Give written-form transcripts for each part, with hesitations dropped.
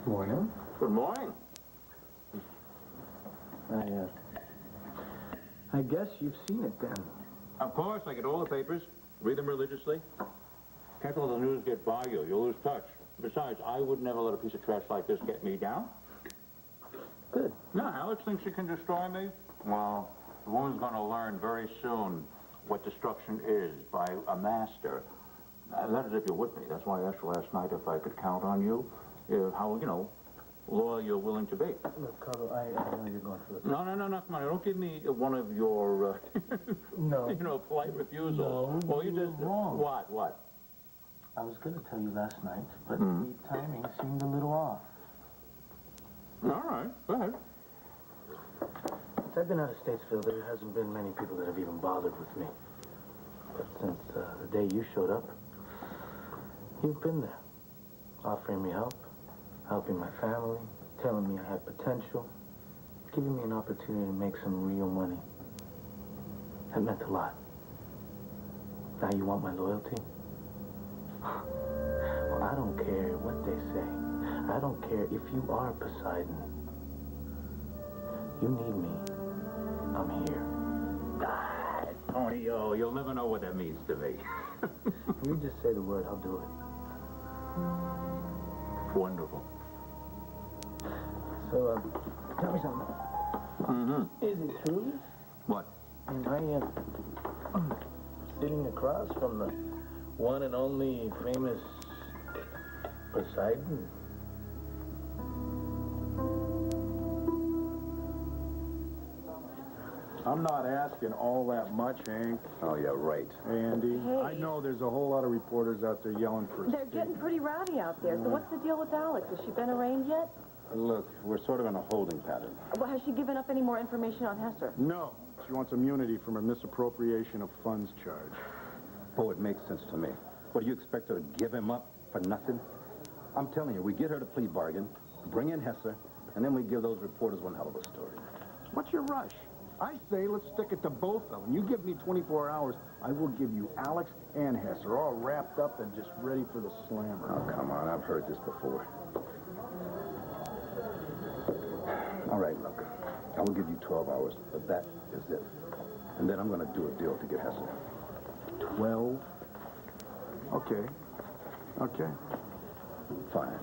Morning. Good morning. I guess you've seen it then. Of course, I get all the papers, read them religiously. Can't let the news get by you. You'll lose touch. Besides, I would never let a piece of trash like this get me down. Good. No, Alex thinks she can destroy me. Well, the woman's going to learn very soon what destruction is by a master. That is if you're with me. That's why I asked you last night if I could count on you. How, loyal you're willing to be. Look, Carlo, I know you're going for the... No, come on. Don't give me one of your, No. Polite refusals. No, well, you you're just... wrong. What? I was going to tell you last night, but the timing seemed a little off. All right, go ahead. Since I've been out of Statesville, there hasn't been many people that have even bothered with me. But since the day you showed up, you've been there, offering me help, helping my family, telling me I had potential, giving me an opportunity to make some real money. That meant a lot. Now you want my loyalty? Well, I don't care what they say. I don't care if you are Poseidon. You need me. I'm here. Tony, you'll never know what that means to me. You just say the word, I'll do it. Wonderful. So, tell me something. Mm-hmm. Is it true? What? Am I sitting across from the one and only famous Poseidon? I'm not asking all that much, Hank. Oh, yeah, right. Hey, Andy. Hey. I know there's a whole lot of reporters out there yelling for They're getting pretty rowdy out there. So what's the deal with Alex? Has she been arraigned yet? Look, we're sort of in a holding pattern. Well, has she given up any more information on Hester? No. She wants immunity from a misappropriation of funds charge. Oh, it makes sense to me. What, do you expect her to give him up for nothing? I'm telling you, we get her to plea bargain, bring in Hester, and then we give those reporters one hell of a story. What's your rush? I say let's stick it to both of them. You give me 24 hours, I will give you Alex and Hester, all wrapped up and just ready for the slammer. Oh, come on, I've heard this before. All right, look, I will give you 12 hours, but that is it. And then I'm going to do a deal to get Hester. 12? Okay. Fine.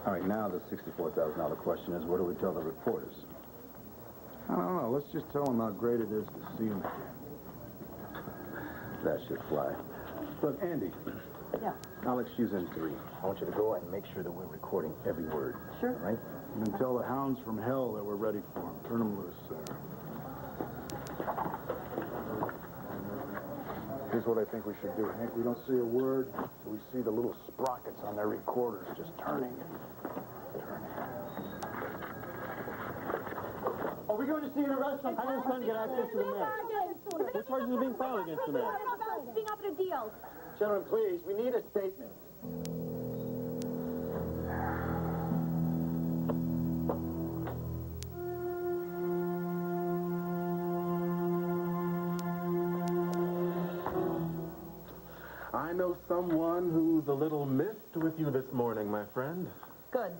All right, now the $64,000 question is, what do we tell the reporters? I don't know. Let's just tell them how great it is to see them again. That should fly. Look, Andy. Yeah. Alex, she's in 3. I want you to go and make sure that we're recording every word. Sure. All right? And then tell the hounds from hell that we're ready for them. Turn them loose, Sarah. Here's what I think we should do, Hank. We don't see a word till we see the little sprockets on their recorders just turning and turning. Are we going to see an arrest? How does son get access to the mail? What charges are being filed against the man? Being up to deals. Gentlemen, please, we need a statement. I know someone who's a little miffed with you this morning, my friend. Good.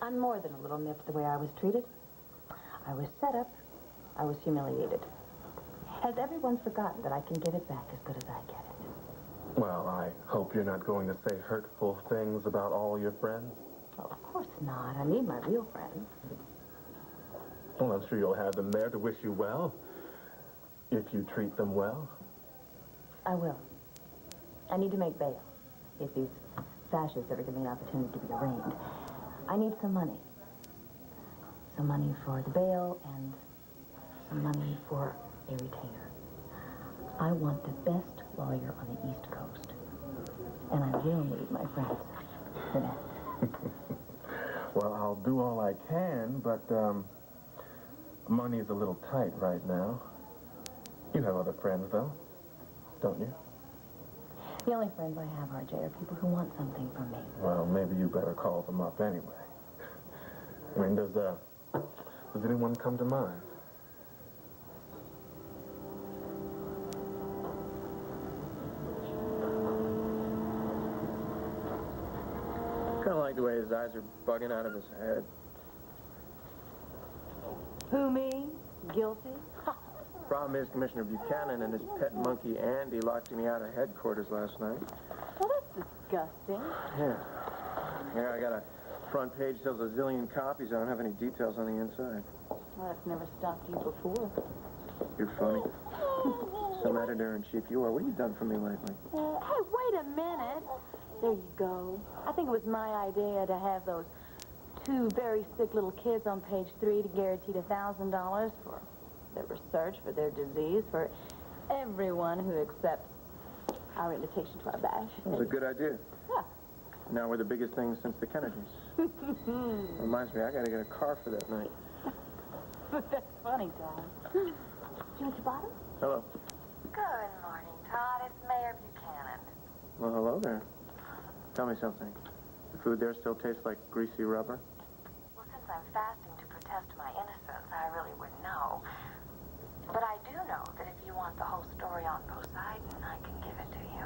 I'm more than a little miffed the way I was treated. I was set up. I was humiliated. Has everyone forgotten that I can give it back as good as I get it? Well, I hope you're not going to say hurtful things about all your friends. Well, of course not. I need my real friends. Well, I'm sure you'll have them there to wish you well, if you treat them well. I will. I need to make bail, if these fascists ever give me an opportunity to be arraigned. I need some money. Some money for the bail and some money for a retainer. I want the best lawyer on the East Coast. And I will need my friends for that. Well, I'll do all I can, but, money's a little tight right now. You have other friends, though, don't you? The only friends I have, RJ, are people who want something from me. Well, maybe you better call them up anyway. I mean, does anyone come to mind? kind of like the way his eyes are bugging out of his head. Who, me? Guilty? Problem is, Commissioner Buchanan and his pet monkey Andy locked me out of headquarters last night. Well, that's disgusting. Yeah. Here, I got a front page, sells a zillion copies. I don't have any details on the inside. Well, that's never stopped you before. You're funny. Some editor-in-chief you are. What have you done for me lately? Hey, wait a minute. There you go. I think it was my idea to have those two very sick little kids on page 3 to guarantee $1,000 for their research, for their disease, for everyone who accepts our invitation to our bash. It was a good idea. Yeah. Now we're the biggest thing since the Kennedys. Reminds me, I gotta get a car for that night. That's funny, Todd. You want your bottle? Hello. Good morning, Todd. It's Mayor Buchanan. Well, hello there. Tell me something. The food there still tastes like greasy rubber? Well, since I'm fasting to protest my innocence, I really wouldn't know. But I do know that if you want the whole story on Poseidon, I can give it to you.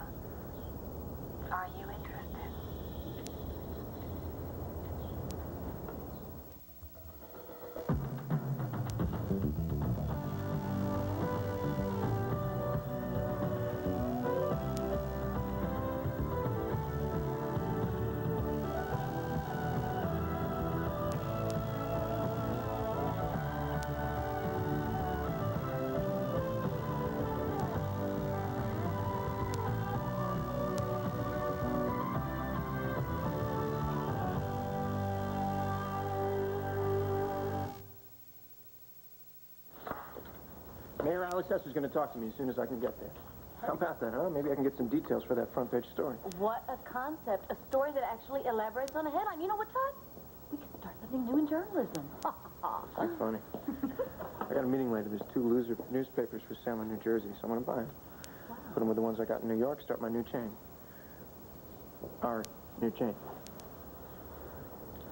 Are you interested? Mayor Alex Hester's going to talk to me as soon as I can get there. How about that, huh? Maybe I can get some details for that front page story. What a concept. A story that actually elaborates on a headline. You know what, Todd? We could start something new in journalism. That's funny. I got a meeting later. There's 2 loser newspapers for sale in New Jersey, so I'm going to buy them. Wow. Put them with the ones I got in New York, start my new chain. Our new chain.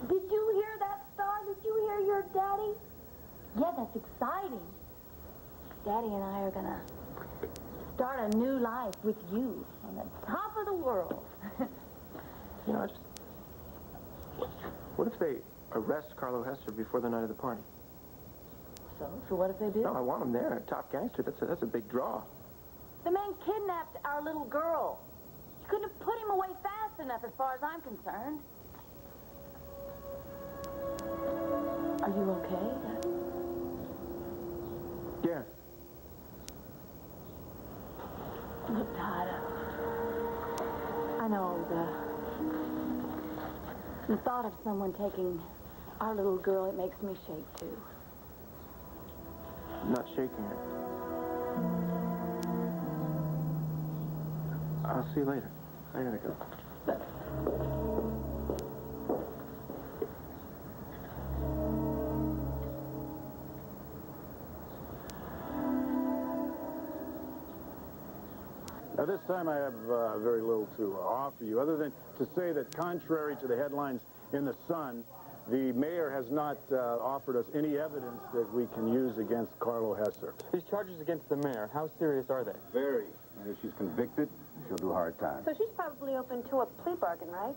Did you hear that, Star? Did you hear your daddy? Yeah, that's exciting. Daddy and I are gonna start a new life with you on the top of the world. You know, what if they arrest Carlo Hester before the night of the party? So what if they do? No, I want him there. A top gangster. That's a big draw. The man kidnapped our little girl. You couldn't have put him away fast enough as far as I'm concerned. Are you okay? Yeah. Look, Todd, I know the thought of someone taking our little girl, it makes me shake, too. I'm not shaking it. I'll see you later. I gotta go. Now, this time I have very little to offer you, other than to say that contrary to the headlines in the Sun, the mayor has not offered us any evidence that we can use against Carlo Hester. These charges against the mayor, how serious are they? Very. And if she's convicted, she'll do hard time. So she's probably open to a plea bargain, right?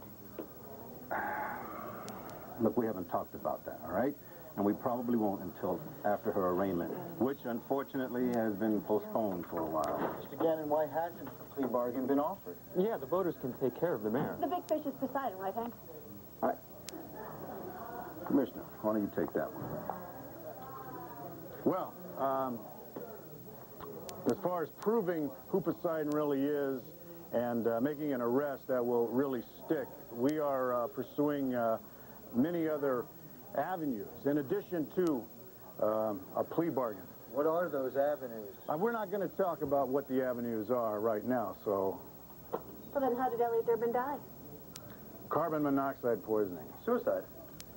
Look, we haven't talked about that, all right? And we probably won't until after her arraignment, which unfortunately has been postponed for a while. Mr. Gannon, why hasn't a plea bargain been offered? Yeah, the voters can take care of the mayor. The big fish is Poseidon, right, Hank? All right. Commissioner, why don't you take that one? Well, as far as proving who Poseidon really is and making an arrest that will really stick, we are pursuing many other avenues in addition to a plea bargain. What are those avenues? We're not going to talk about what the avenues are right now, so... Well, then how did Elliot Durbin die? Carbon monoxide poisoning. Suicide.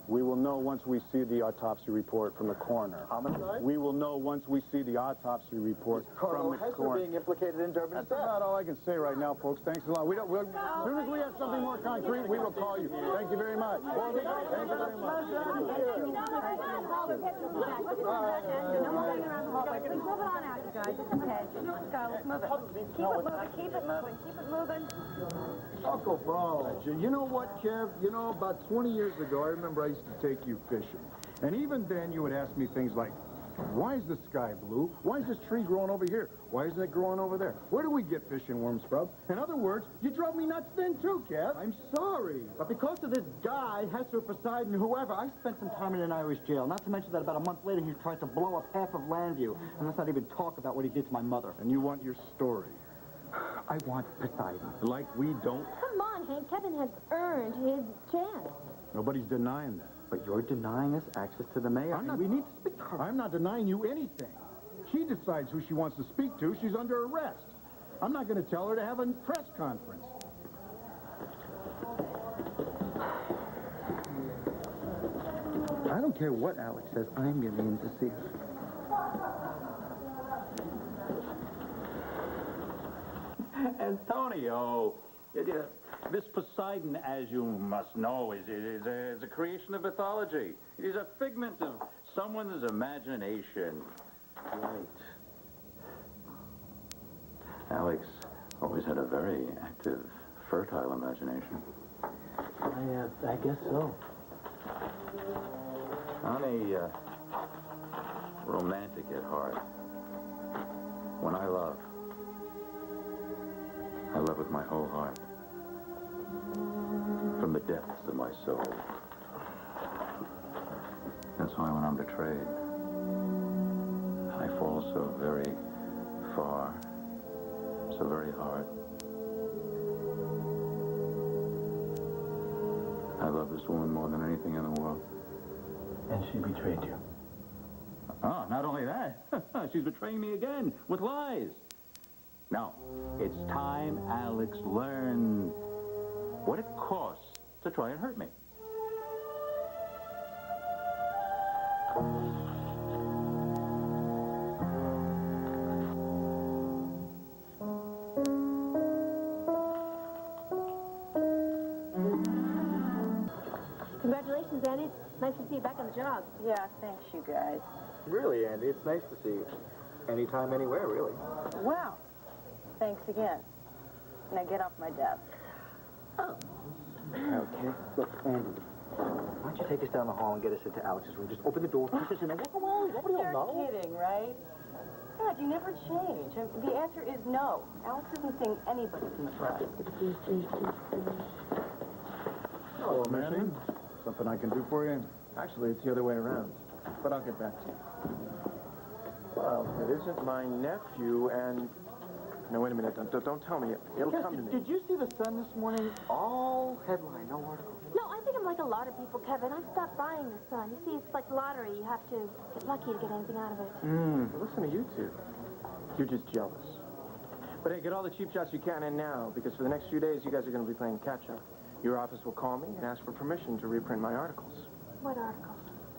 We will know once we see the autopsy report from the coroner. Homicide? We will know once we see the autopsy report from the Hester coroner. being implicated in Durbin's That's about all I can say right now, folks. Thanks a lot. As soon as we have something more concrete, we will call you. Thank you very much. Thank you very much. Uncle Bro. You know what, Kev? You know, about 20 years ago, I remember I used to take you fishing. And even then, you would ask me things like, why is the sky blue? Why is this tree growing over here? Why is that growing over there? Where do we get fish and worms from? In other words, you drove me nuts then too, Kev. I'm sorry, but because of this guy, Hesser, Poseidon, whoever, I spent some time in an Irish jail. Not to mention that about a month later, he tried to blow up half of Landview. And let's not even talk about what he did to my mother. And you want your story. I want Poseidon. Like we don't. Come on, Hank. Kevin has earned his chance. Nobody's denying that. But you're denying us access to the mayor. We need to speak to her. I'm not denying you anything. She decides who she wants to speak to. She's under arrest. I'm not going to tell her to have a press conference. I don't care what Alex says. I'm getting in to see her. Antonio, this Poseidon, as you must know, is a creation of mythology. It is a figment of someone's imagination. Right. Alex always had a very active, fertile imagination. I guess so. I'm a romantic at heart. When I love with my whole heart. From the depths of my soul. That's why when I'm betrayed, I fall so very far, so very hard. I love this woman more than anything in the world. And she betrayed you. Oh, not only that, she's betraying me again with lies. Now, it's time Alex learned what it costs to try and hurt me. Congratulations, Andy. It's nice to see you back on the job. Yeah, thanks, you guys. Really, Andy, it's nice to see you. Anytime, anywhere, really. Well, thanks again. Now get off my desk. Okay. Look, Andy, why don't you take us down the hall and get us into Alex's room? Just open the door, push us in, and walk away. Nobody will know. You're kidding, right? God, you never change. The answer is no. Alex isn't seeing anybody from the press. Hello, Manny. Something I can do for you? Actually, it's the other way around. But I'll get back to you. Well, it isn't my nephew, and... No, wait a minute. Don't tell me. It'll come to me. Did you see the Sun this morning? All headline, no article. No, I think I'm like a lot of people, Kevin. I've stopped buying the Sun. You see, it's like lottery. You have to get lucky to get anything out of it. Listen to you two. You're just jealous. But hey, get all the cheap shots you can in now, because for the next few days, you guys are going to be playing catch-up. Your office will call me and ask for permission to reprint my articles. What article?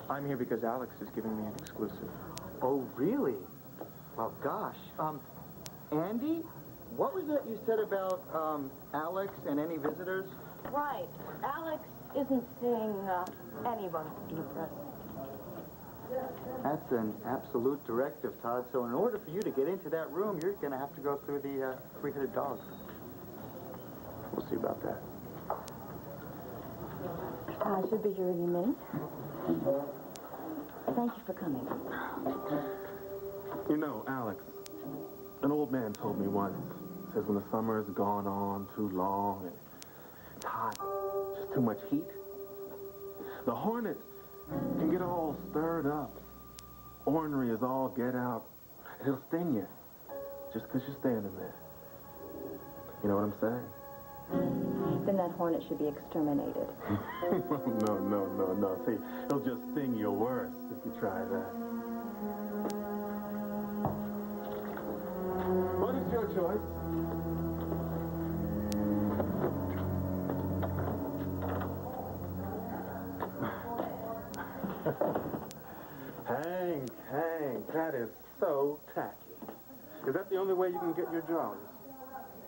I'm here because Alex is giving me an exclusive. Oh, really? Well, gosh. Andy, what was that you said about, Alex and any visitors? Right. Alex isn't seeing anybody from the press. That's an absolute directive, Todd. So in order for you to get into that room, you're going to have to go through the three-headed dog. We'll see about that. I should be here any minute. Thank you for coming. You know, Alex, an old man told me once, says when the summer has gone on too long and it's hot, just too much heat, the hornet can get all stirred up. Ornery is all get out. And it'll sting you just because you're standing there. You know what I'm saying? Then that hornet should be exterminated. No. See, it'll just sting you worse if you try that. What is your choice? Hank, that is so tacky. Is that the only way you can get your jollies?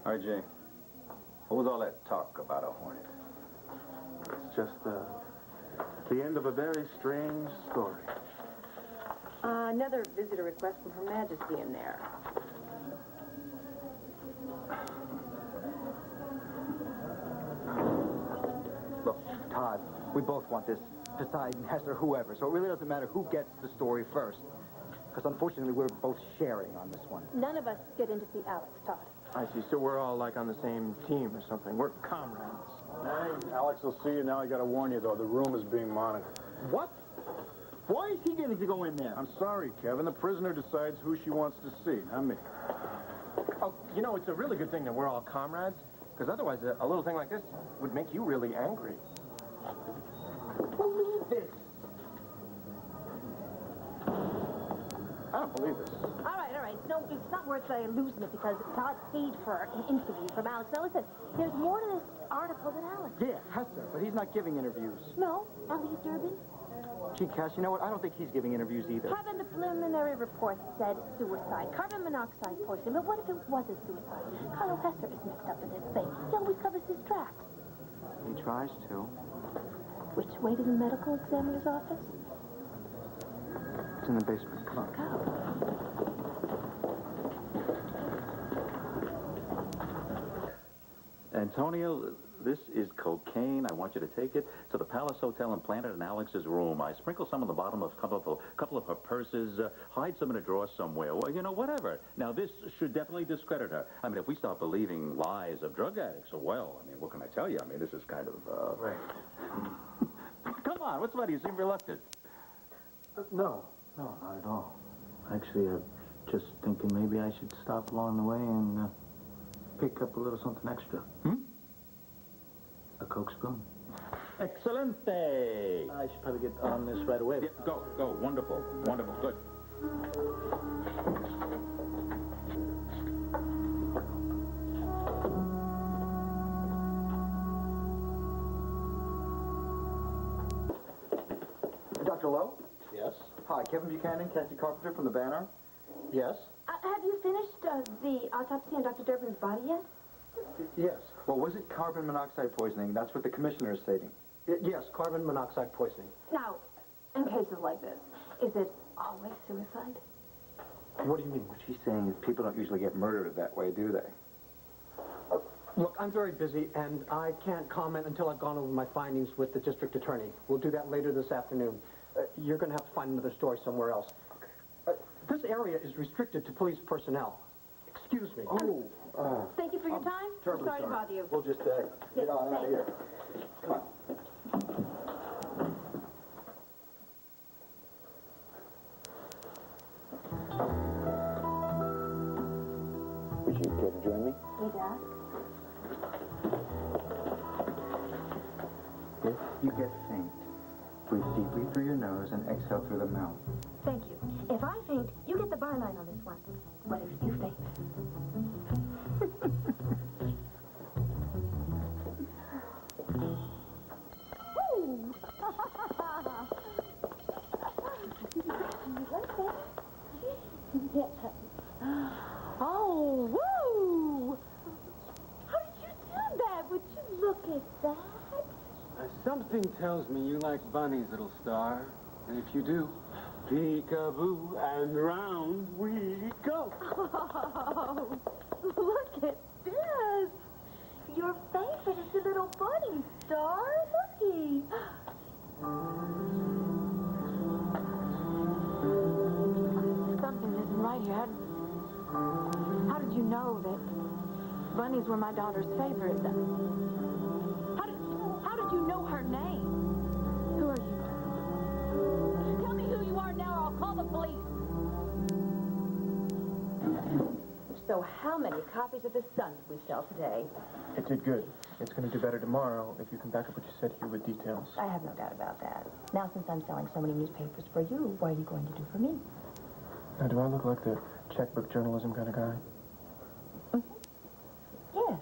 RJ, what was all that talk about a hornet? It's just, The end of a very strange story. Another visitor request from Her Majesty in there. Look, Todd, we both want this Poseidon, Hester, whoever, so it really doesn't matter who gets the story first. Because unfortunately, we're both sharing on this one. None of us get in to see Alex, Todd. I see. So we're all like on the same team or something. We're comrades. Hey, Alex will see you now. I gotta warn you, though, the room is being monitored. What? Why is he getting to go in there? I'm sorry, Kevin. The prisoner decides who she wants to see, not me. Oh, you know, it's a really good thing that we're all comrades, because otherwise a little thing like this would make you really angry. Believe this. I don't believe this. All right. No, it's not worth losing it because Todd paid for an interview from Alex. Now, listen, there's more to this article than Alex. Yeah, Hester, but he's not giving interviews. No, Elliot Durbin. Gee, Cass, you know what? I don't think he's giving interviews either. Kevin, the preliminary report said suicide, carbon monoxide poisoning. But what if it was a suicide? Carlo Hester is mixed up in this thing. He always covers his tracks. He tries to. Which way to the medical examiner's office? It's in the basement. Come on. Go. Antonio, this is cocaine. I want you to take it to the Palace Hotel and plant it in Alex's room. I sprinkle some on the bottom of a couple of her purses, hide some in a drawer somewhere. Well, you know, whatever. Now, this should definitely discredit her. I mean, if we start believing lies of drug addicts, well, I mean, what can I tell you? I mean, this is kind of, Right. Come on, what's the matter? You seem reluctant. No, not at all. Actually, I'm just thinking maybe I should stop along the way and pick up a little something extra. A Coke spoon. Excelente! I should probably get on this right away. Yeah, go. Wonderful. Good. Dr. Lowe? Yes? Hi, Kevin Buchanan, Cassie Carpenter from the Banner. Yes? Have you finished the autopsy on Dr. Durbin's body yet? Yes. Well, was it carbon monoxide poisoning? That's what the commissioner is stating. Yes, carbon monoxide poisoning. Now, in cases like this, is it always suicide? What do you mean? What she's saying is people don't usually get murdered that way, do they? Look, I'm very busy, and I can't comment until I've gone over my findings with the district attorney. We'll do that later this afternoon. You're going to have to find another story somewhere else. This area is restricted to police personnel. Excuse me. Thank you for your time. Terribly Sorry to bother you. We'll just get on out of here. Come on. Would you care to join me? Need to ask? If you get faint, breathe deeply through your nose and exhale through the mouth. Thank you. If I faint, you get the byline on this one. What if you faint? Woo! Oh, woo! How did you do that? Would you look at that? Something tells me you like bunnies, little star. And if you do, peekaboo, and round we go. Oh, look at this. Your favorite is a little bunny, Star. Looky. Something isn't right here. How did you know that bunnies were my daughter's favorite? How did you know her name? Who are you? Tell me who you are now or I'll call the police. So how many copies of The Sun did we sell today? It did good. It's going to do better tomorrow if you can back up what you said here with details. I have no doubt about that. Now, since I'm selling so many newspapers for you, what are you going to do for me? Now, do I look like the checkbook journalism kind of guy? Yes.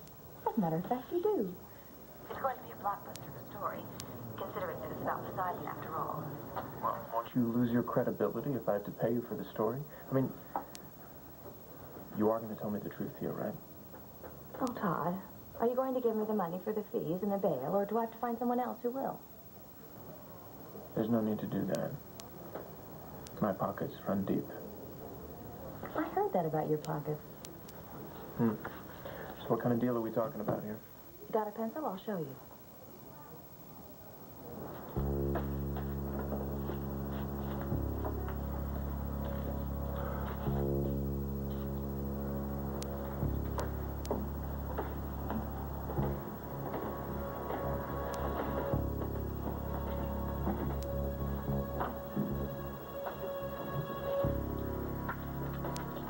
As a matter of fact, you do. It's going to be a blockbuster story, considering that it's about Poseidon after all. Well, won't you lose your credibility if I have to pay you for the story? I mean, you are going to tell me the truth here, right? Oh, Todd, are you going to give me the money for the fees and the bail, or do I have to find someone else who will? There's no need to do that. My pockets run deep. I heard that about your pockets. So what kind of deal are we talking about here? Got a pencil? I'll show you.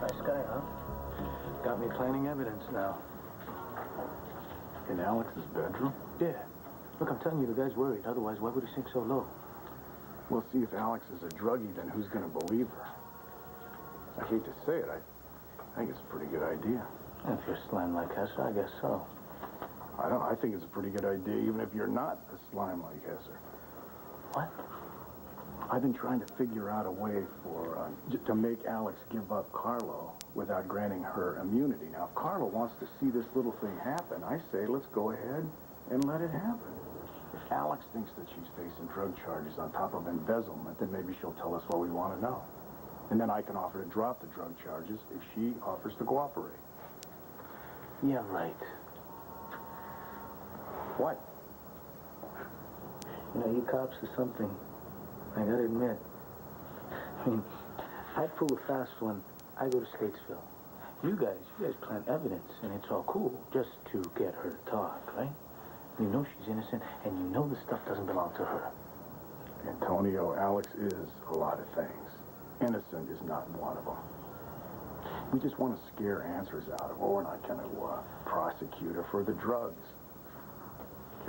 Nice guy, huh? Got me planting evidence now. In Alex's bedroom? Yeah. Look, I'm telling you, the guy's worried. Otherwise, why would he sink so low? We'll see if Alex is a druggie, then who's going to believe her? I hate to say it, I think it's a pretty good idea. If you're slime like Hesser, I guess so. I think it's a pretty good idea, even if you're not a slime like Hesser. What? I've been trying to figure out a way to make Alex give up Carlo without granting her immunity. Now, if Carlo wants to see this little thing happen, I say let's go ahead and let it happen. If Alex thinks that she's facing drug charges on top of embezzlement, then maybe she'll tell us what we want to know. And then I can offer to drop the drug charges if she offers to cooperate. Yeah, right. What? You know, you cops are something. I gotta admit. I mean, I'd pull a fast one. I go to Statesville. You guys plant evidence, and it's all cool just to get her to talk, right? You know she's innocent, and you know the stuff doesn't belong to her. Antonio, Alex is a lot of things. Innocent is not one of them. We just want to scare answers out of her. We're not going to prosecute her for the drugs.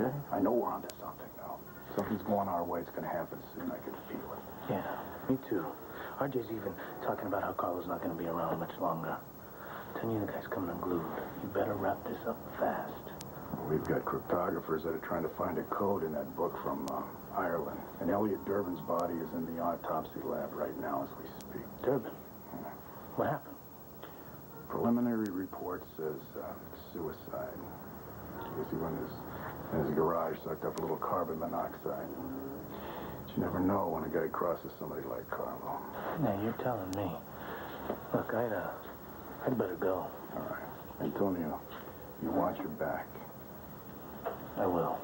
Okay? I know we're onto something, though. Something's going our way. It's going to happen soon. I can feel it. Yeah, me too. RJ's even talking about how Carlo's not going to be around much longer. Telling you the guy's coming unglued. You better wrap this up fast. We've got cryptographers that are trying to find a code in that book from Ireland. And Elliot Durbin's body is in the autopsy lab right now as we speak. Durbin? Yeah. What happened? Preliminary report says suicide. I guess he went in his garage, sucked up a little carbon monoxide. But you never know when a guy crosses somebody like Carlo. Now, you're telling me. Look, I'd better go. All right. Antonio, you watch your back. I will.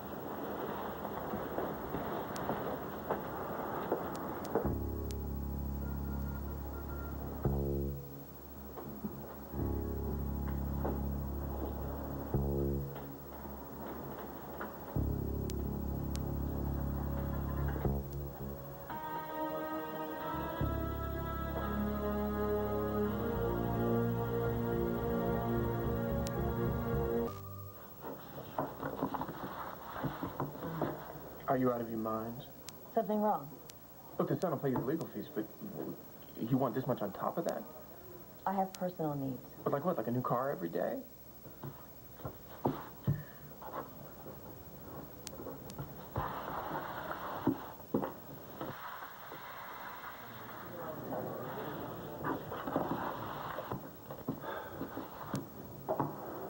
Are you out of your mind? Something wrong? Look, the son will pay your legal fees, but you want this much on top of that? I have personal needs. But like what, like a new car every day?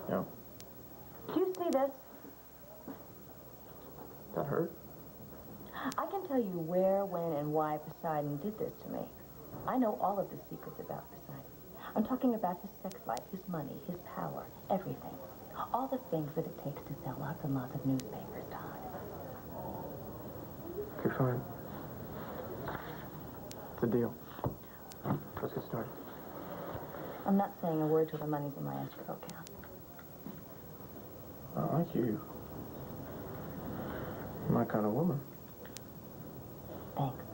No. Do you see this? That hurt? I can tell you where, when, and why Poseidon did this to me. I know all of the secrets about Poseidon. I'm talking about his sex life, his money, his power, everything. All the things that it takes to sell lots and lots of newspapers, Todd. Okay, fine. It's a deal. Let's get started. I'm not saying a word till the money's in my escrow account. I like you. You're my kind of woman. Thanks.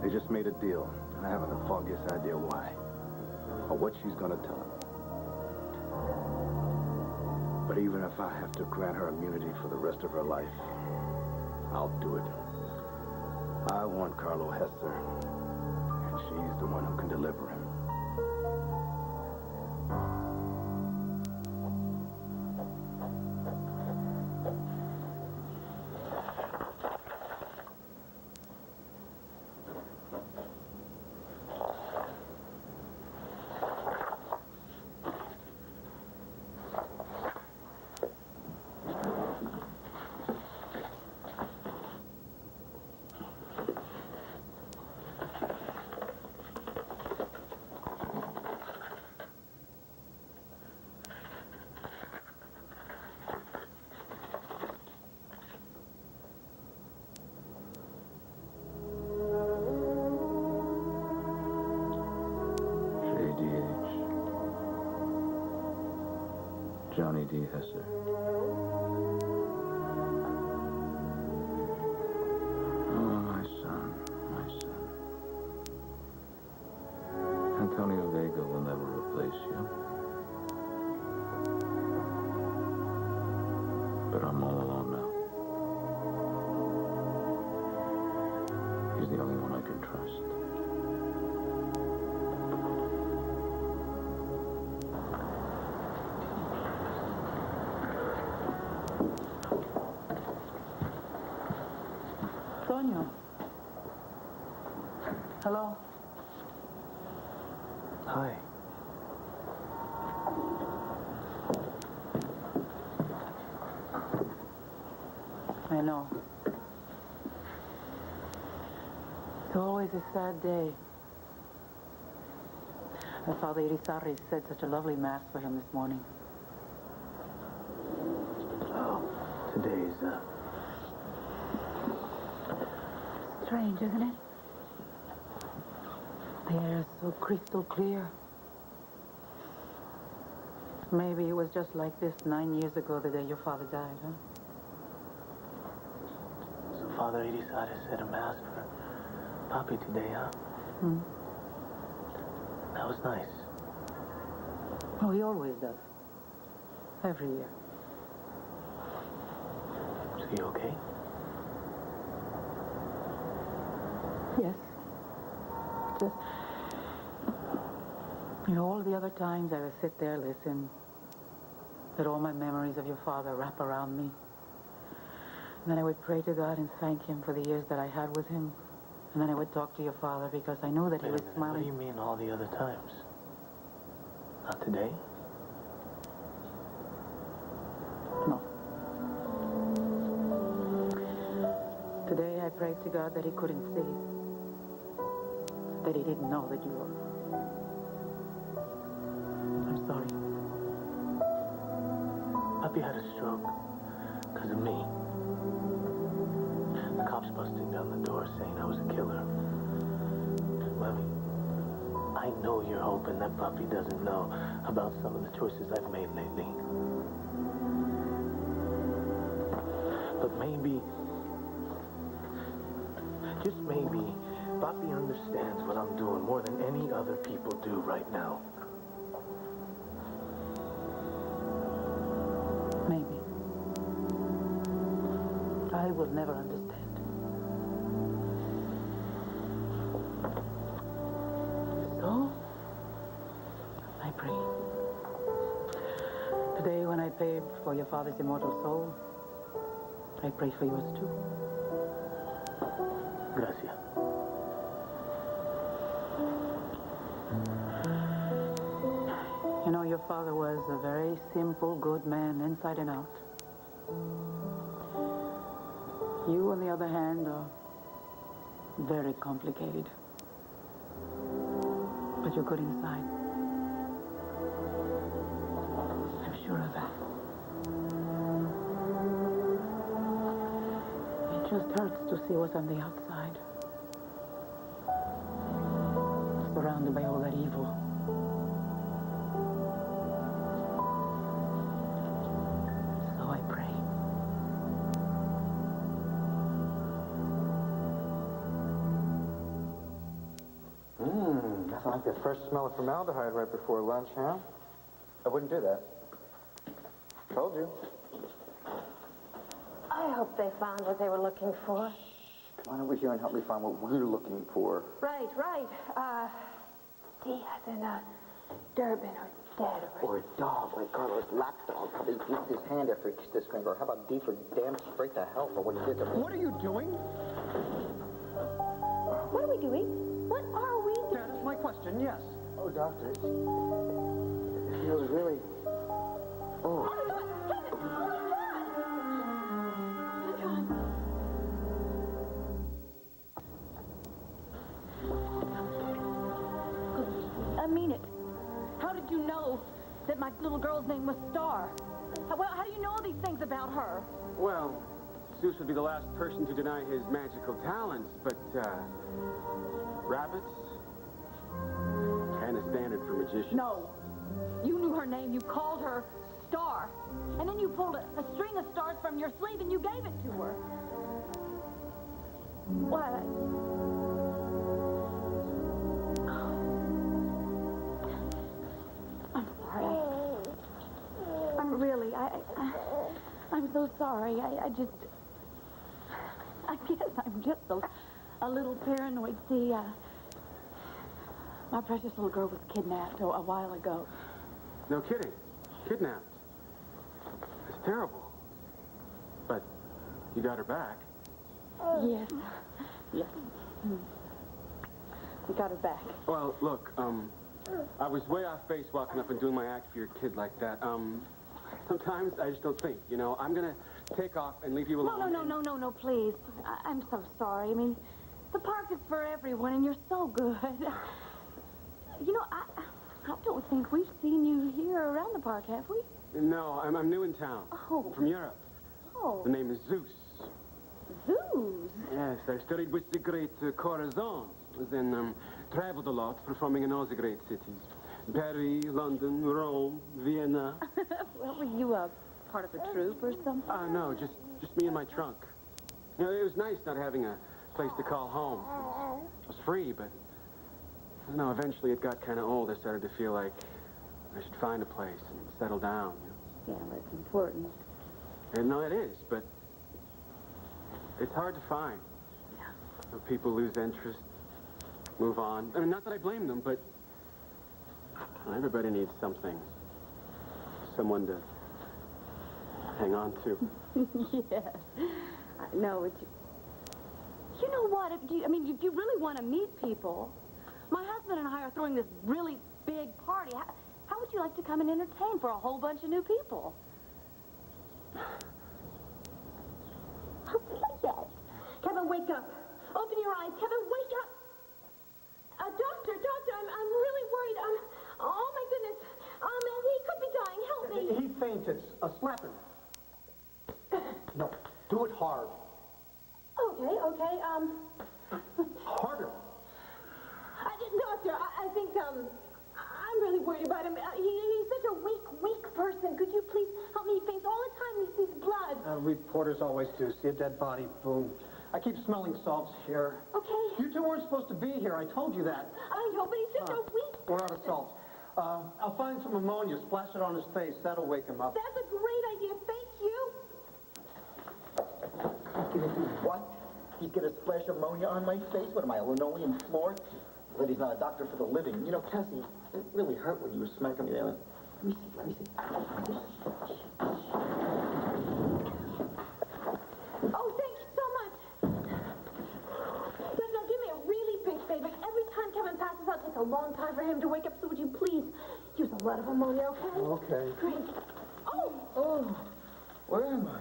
They just made a deal, and I haven't the foggiest idea why, or what she's gonna tell him. But even if I have to grant her immunity for the rest of her life, I'll do it. I want Carlo Hesser, and she's the one who can deliver him. Johnny D. Hesser. Oh, my son, my son. Antonio Vega will never replace you. But I'm all alone now. He's the only one I can trust. Antonio. Hello? Hi. I know. It's always a sad day. Father Irizarry said such a lovely mass for him this morning. Oh, today's, Strange, isn't it? The air is so crystal clear. Maybe it was just like this 9 years ago, the day your father died, huh? So Father Irizarry said a mass for Papi today, huh? Hmm. That was nice. Oh, he always does. Every year. Is he okay? Yes. Just, you know, all the other times I would sit there, listen, let all my memories of your father wrap around me. And then I would pray to God and thank him for the years that I had with him. And then I would talk to your father because I knew that he was smiling. What do you mean all the other times? Not today? No. Today I prayed to God that he couldn't see. That he didn't know that you were. I'm sorry. Papi had a stroke because of me. The cops busting down the door saying I was a killer. Mommy, I know you're hoping that Papi doesn't know about some of the choices I've made lately. But maybe, just maybe, Papi understands what I'm doing more than any other people do right now. Maybe. I will never understand. So, I pray. Today, when I pray for your father's immortal soul, I pray for yours too. Gracias. You know, your father was a very simple, good man, inside and out. You, on the other hand, are very complicated. But you're good inside. I'm sure of that. It just hurts to see what's on the outside. Surrounded by all that evil. So I pray. Nothing like the first smell of formaldehyde right before lunch, huh? I wouldn't do that. Told you. I hope they found what they were looking for. Come on over here and help me find what we're looking for. Right. Diaz in Durban or dead or... Or a dog, like Carlos' lapdog. Probably beat his hand after he kissed his finger. How about D for damn straight to hell for what he did to me? What are you doing? What are we doing? What are we doing? That is my question, yes. Oh, doctor, it feels really... Oh. Oh, my God! Kevin! Oh, my God! I mean it. How did you know that my little girl's name was Star? How do you know all these things about her? Well, Zeus would be the last person to deny his magical talents, but, rabbits? Kind of standard for magicians. No. You knew her name. You called her Star. And then you pulled a string of stars from your sleeve and you gave it to her. Why? I'm sorry. I'm so sorry. I guess I'm just a little paranoid. See, my precious little girl was kidnapped a while ago. No kidding. Kidnapped. It's terrible. But you got her back. Yes. Yes. We got her back. Well, look, I was way off base walking up and doing my act for your kid like that. Sometimes I just don't think, you know. I'm gonna take off and leave you alone. No, please. I'm so sorry. I mean, the park is for everyone, and you're so good. You know, I don't think we've seen you here around the park, have we? No, I'm new in town. Oh. From Europe. Oh. The name is Zeus. Zeus? Yes, I studied with the great Corazon. Then traveled a lot, performing in all the great cities. Paris, London, Rome, Vienna. Well, were you part of a troupe or something? No, just me and my trunk. You know, it was nice not having a place to call home. It was free, but, you know, eventually it got kind of old. I started to feel like I should find a place and settle down, you know. Yeah, that's important. And no, it is, but it's hard to find. Yeah. So people lose interest, move on. I mean, not that I blame them, but everybody needs something. Someone to hang on to. Yes. I know it. You know what? If you really want to meet people, my husband and I are throwing this really big party. How would you like to come and entertain for a whole bunch of new people? Yes. Kevin, wake up. Open your eyes. Kevin, wake up. Doctor, I'm really worried. Oh my goodness. He could be dying. Help me. He fainted. Slap him. No, do it hard. Okay. Harder. Doctor, I think, I'm really worried about him. He's such a weak person. Could you please help me? He faints all the time. He sees blood. Reporters always do. See a dead body, boom. I keep smelling salts here. Okay. You two weren't supposed to be here. I told you that. I know, but he's such a weak person. We're out of salts. I'll find some ammonia, splash it on his face. That'll wake him up. That's a great idea. Thank you. He's gonna do what? He's gonna splash ammonia on my face? What am I, a linoleum floor? But he's not a doctor for the living. You know, Tessie, it really hurt when you were smacking me there. Let me see. Oh, thank you so much. Now, do me a really big favor. Every time Kevin passes out, it takes a long time for him to wake up, so would you please use a lot of ammonia, okay? Okay. Great. Oh, where am I?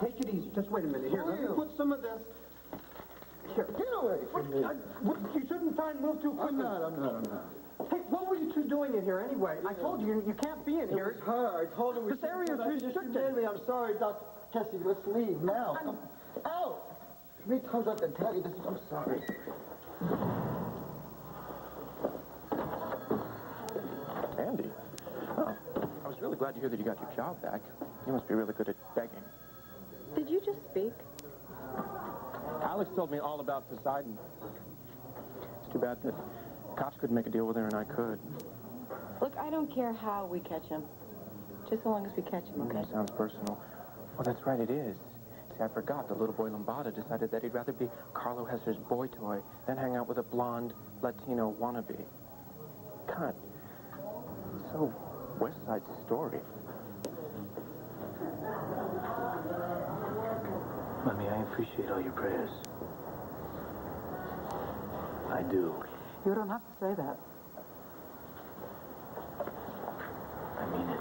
Take it easy. Just wait a minute. Here, let me put some of this. Here. Get away from me. You shouldn't try and move too quickly. I'm not. Hey, what were you two doing in here anyway? I told you, you can't be in here. It was her. I told him we This area is restricted. I'm sorry, Dr. Tessie. Let's leave now. Ow! How many times I have to tell you this? I'm sorry. Andy? Oh, I was really glad to hear that you got your job back. You must be really good at begging. Did you just speak? Alex told me all about Poseidon. It's too bad that cops couldn't make a deal with her and I could. Look, I don't care how we catch him. Just so long as we catch him, okay? Sounds personal. Well, that's right, it is. See, I forgot the little boy Lombardo decided that he'd rather be Carlo Hesser's boy toy than hang out with a blonde Latino wannabe. God, so West Side Story. Mommy, I appreciate all your prayers. I do. You don't have to say that. I mean it.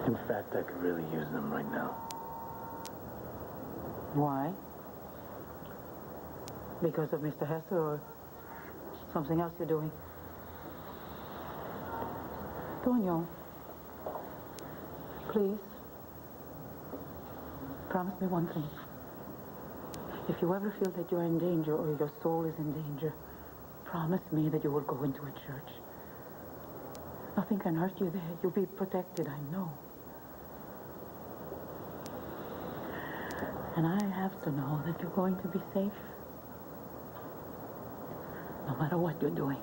In fact, I could really use them right now. Why? Because of Mr. Hesser or something else you're doing? Tonio, please, promise me one thing. If you ever feel that you're in danger or your soul is in danger, promise me that you will go into a church. Now Nothing can hurt you there. You'll be protected, I know. And I have to know that you're going to be safe. No matter what you're doing.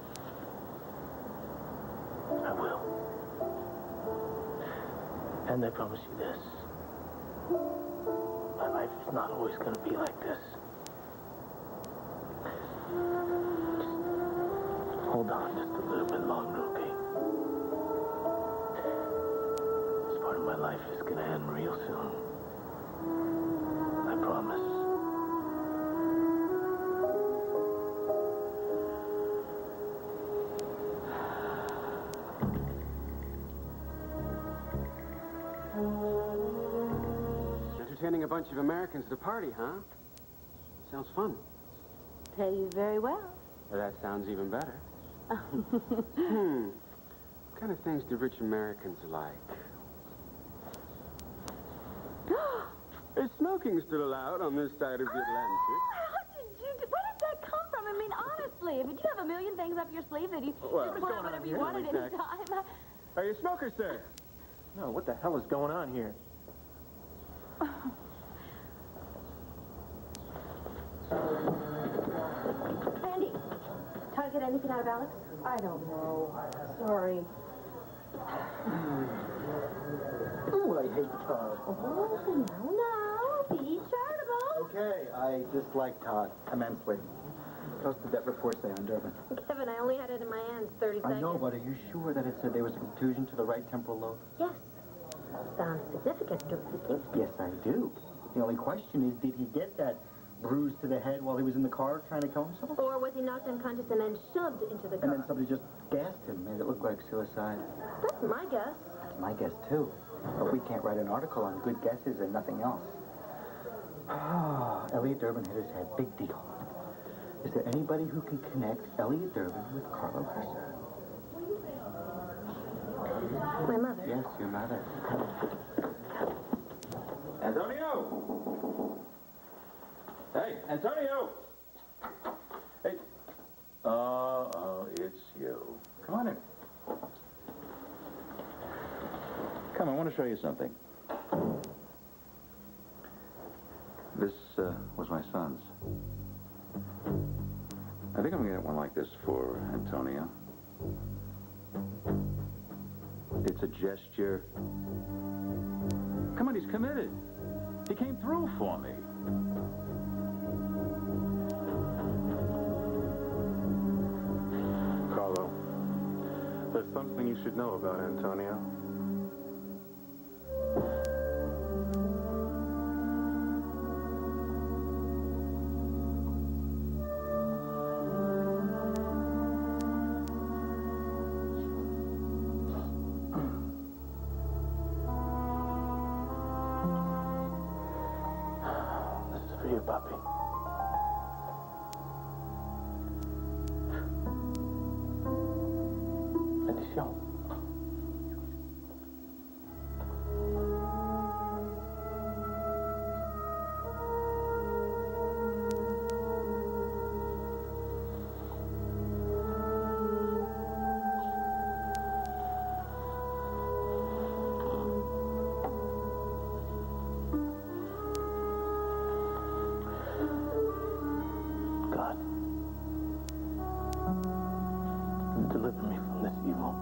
I will. And I promise you this. My life is not always going to be like this. Just hold on just a little bit longer, okay? This part of my life is going to end real soon. I promise. Entertaining a bunch of Americans at a party, huh? Sounds fun. Pay you very well. Well, that sounds even better. What kind of things do rich Americans like? Is smoking still allowed on this side of the Atlantic? Where did that come from? I mean, honestly, if you have a million things up your sleeve that you Well, could pull out whatever you want at any time. Are you a smoker, sir? No, what the hell is going on here? Randy, try to get anything out of Alex? I don't know. Sorry. Ooh, I hate Todd. Oh, no, be charitable. Okay, I dislike Todd immensely. How's the debt report say on Durbin? Kevin, I only had it in my hands 30 seconds. I know, but are you sure that it said there was a contusion to the right temporal lobe? Yes. Sounds significant, don't you think? Yes, I do. The only question is, did he get that bruise to the head while he was in the car trying to kill himself? Or was he knocked unconscious and then shoved into the car? And then somebody just gassed him, made it look like suicide. That's my guess. That's my guess, too. But we can't write an article on good guesses and nothing else. Elliot Durbin hit his head. Big deal. Is there anybody who can connect Elliot Durbin with Carlo Hesser? My mother. Yes, your mother. Antonio! Hey, Antonio! Hey. Oh, it's you. Come on in. Come, I want to show you something. This was my son's. I think I'm going to get one like this for Antonio. It's a gesture. Come on, he's committed. He came through for me. Carlo, there's something you should know about Antonio. This is for you, Papi. Bendición. God, deliver me from this evil.